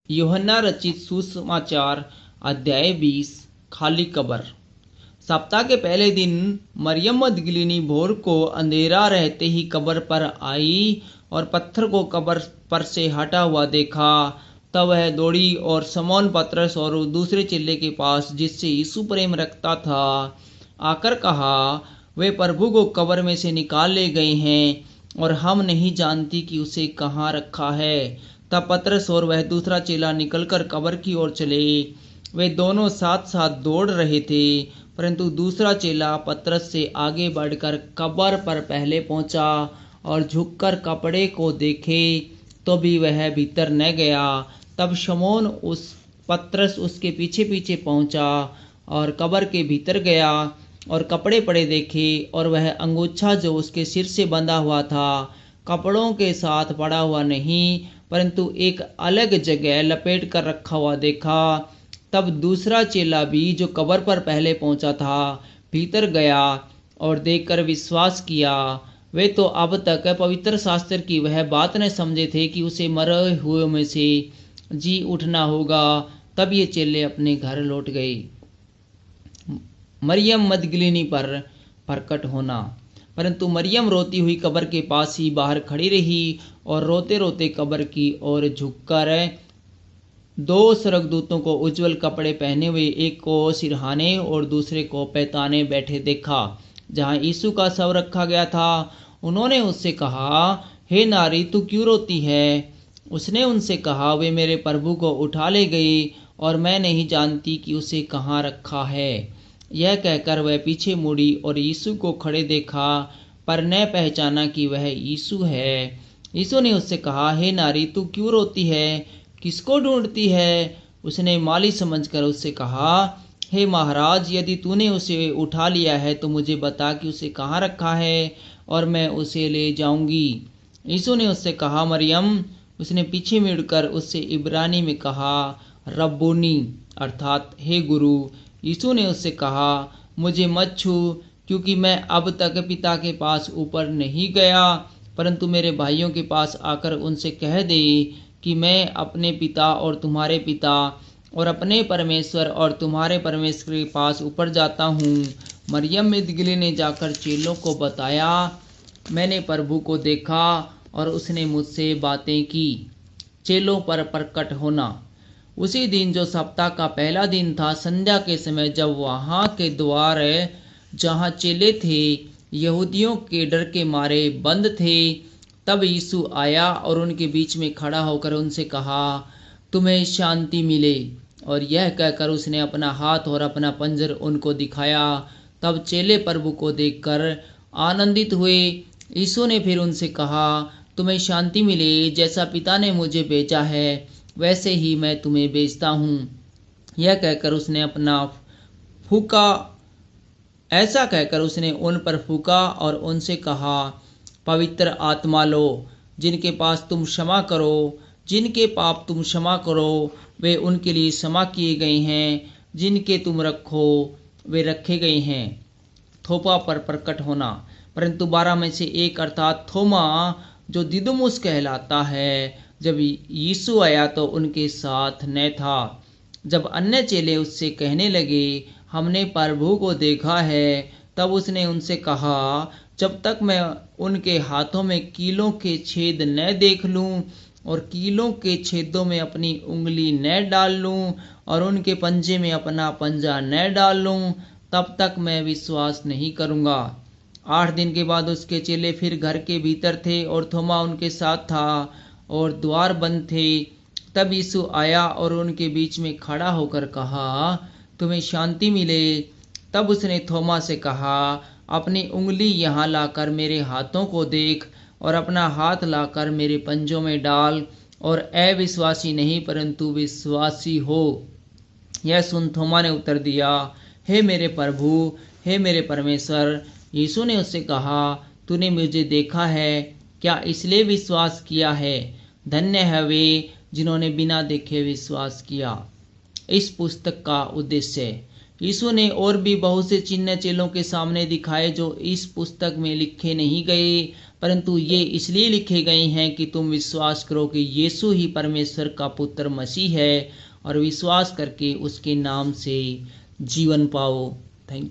यूहन्ना रचित सुसमाचार अध्याय 20। खाली कब्र। सप्ताह के पहले दिन मरियम मदगलिनी भोर को अंधेरा रहते ही कब्र पर आई और पत्थर को कब्र पर से हटा हुआ देखा। तब वह दौड़ी और शमौन पतरस और दूसरे चेले के पास, जिससे यीशु प्रेम रखता था, आकर कहा, वे प्रभु को कब्र में से निकाल ले गए हैं और हम नहीं जानती कि उसे कहाँ रखा है। तब पतरस और वह दूसरा चेला निकलकर कब्र की ओर चले। वे दोनों साथ साथ दौड़ रहे थे, परंतु दूसरा चेला पतरस से आगे बढ़कर कब्र पर पहले पहुंचा और झुककर कपड़े को देखे तो भी वह भीतर न गया। तब शमौन पतरस उसके पीछे पीछे पहुंचा और कब्र के भीतर गया और कपड़े पड़े देखे, और वह अंगोछा जो उसके सिर से बंधा हुआ था कपड़ों के साथ पड़ा हुआ नहीं, परंतु एक अलग जगह लपेट कर रखा हुआ देखा। तब दूसरा चेला भी, जो कब्र पर पहले पहुंचा था, भीतर गया और देखकर विश्वास किया। वे तो अब तक पवित्र शास्त्र की वह बात न समझे थे कि उसे मरे हुए में से जी उठना होगा। तब ये चेले अपने घर लौट गए। मरियम मदगलिनी पर प्रकट होना। परंतु मरियम रोती हुई कब्र के पास ही बाहर खड़ी रही और रोते रोते कब्र की ओर झुककर दो स्वर्गदूतों को उज्जवल कपड़े पहने हुए, एक को सिरहाने और दूसरे को पैताने बैठे देखा, जहाँ यीशु का शव रखा गया था। उन्होंने उससे कहा, हे नारी, तू क्यों रोती है? उसने उनसे कहा, वे मेरे प्रभु को उठा ले गए और मैं नहीं जानती कि उसे कहाँ रखा है। यह कहकर वह पीछे मुड़ी और यीशु को खड़े देखा, पर न पहचाना कि वह यीशु है। यीशु ने उससे कहा, हे नारी, तू क्यों रोती है? किसको ढूंढती है? उसने माली समझकर उससे कहा, हे महाराज, यदि तूने उसे उठा लिया है तो मुझे बता कि उसे कहाँ रखा है और मैं उसे ले जाऊंगी। यीशु ने उससे कहा, मरियम। उसने पीछे मुड़कर उससे इब्रानी में कहा, रब्बूनी, अर्थात हे गुरु। यीशु ने उससे कहा, मुझे मत छू, क्योंकि मैं अब तक पिता के पास ऊपर नहीं गया, परंतु मेरे भाइयों के पास आकर उनसे कह दे कि मैं अपने पिता और तुम्हारे पिता और अपने परमेश्वर और तुम्हारे परमेश्वर के पास ऊपर जाता हूँ। मरियम मदगलिनी ने जाकर चेलों को बताया, मैंने प्रभु को देखा और उसने मुझसे बातें की। चेलों पर प्रकट होना। उसी दिन, जो सप्ताह का पहला दिन था, संध्या के समय, जब वहाँ के द्वार जहाँ चेले थे यहूदियों के डर के मारे बंद थे, तब यीशु आया और उनके बीच में खड़ा होकर उनसे कहा, तुम्हें शांति मिले। और यह कहकर उसने अपना हाथ और अपना पंजर उनको दिखाया। तब चेले प्रभु को देखकर आनंदित हुए। यीशु ने फिर उनसे कहा, तुम्हें शांति मिले। जैसा पिता ने मुझे भेजा है, वैसे ही मैं तुम्हें भेजता हूँ। यह कहकर उसने अपना फूका ऐसा कहकर उसने उन पर फूका और उनसे कहा, पवित्र आत्मा लो। जिनके पास तुम क्षमा करो, जिनके पाप तुम क्षमा करो, वे उनके लिए क्षमा किए गए हैं। जिनके तुम रखो, वे रखे गए हैं। थोमा पर प्रकट होना। परंतु 12 में से एक, अर्थात थोमा, जो दिदुमुस कहलाता है, जब यीशु आया तो उनके साथ न था। जब अन्य चेले उससे कहने लगे, हमने प्रभु को देखा है, तब उसने उनसे कहा, जब तक मैं उनके हाथों में कीलों के छेद न देख लूं और कीलों के छेदों में अपनी उंगली न डाल लूं और उनके पंजे में अपना पंजा न डाल लूं, तब तक मैं विश्वास नहीं करूंगा। 8 दिन के बाद उसके चेले फिर घर के भीतर थे और थोमा उनके साथ था और द्वार बंद थे। तब यीशु आया और उनके बीच में खड़ा होकर कहा, तुम्हें शांति मिले। तब उसने थोमा से कहा, अपनी उंगली यहाँ लाकर मेरे हाथों को देख और अपना हाथ लाकर मेरे पंजों में डाल और अविश्वासी नहीं परंतु विश्वासी हो। यह सुन थोमा ने उत्तर दिया, हे मेरे प्रभु, हे मेरे परमेश्वर। यीशु ने उससे कहा, तूने मुझे देखा है, क्या इसलिए विश्वास किया है? धन्य है वे जिन्होंने बिना देखे विश्वास किया। इस पुस्तक का उद्देश्य। यीशु ने और भी बहुत से चिन्ह चेलों के सामने दिखाए जो इस पुस्तक में लिखे नहीं गए, परंतु ये इसलिए लिखे गए हैं कि तुम विश्वास करो कि यीशु ही परमेश्वर का पुत्र मसीह है और विश्वास करके उसके नाम से जीवन पाओ। Thank you.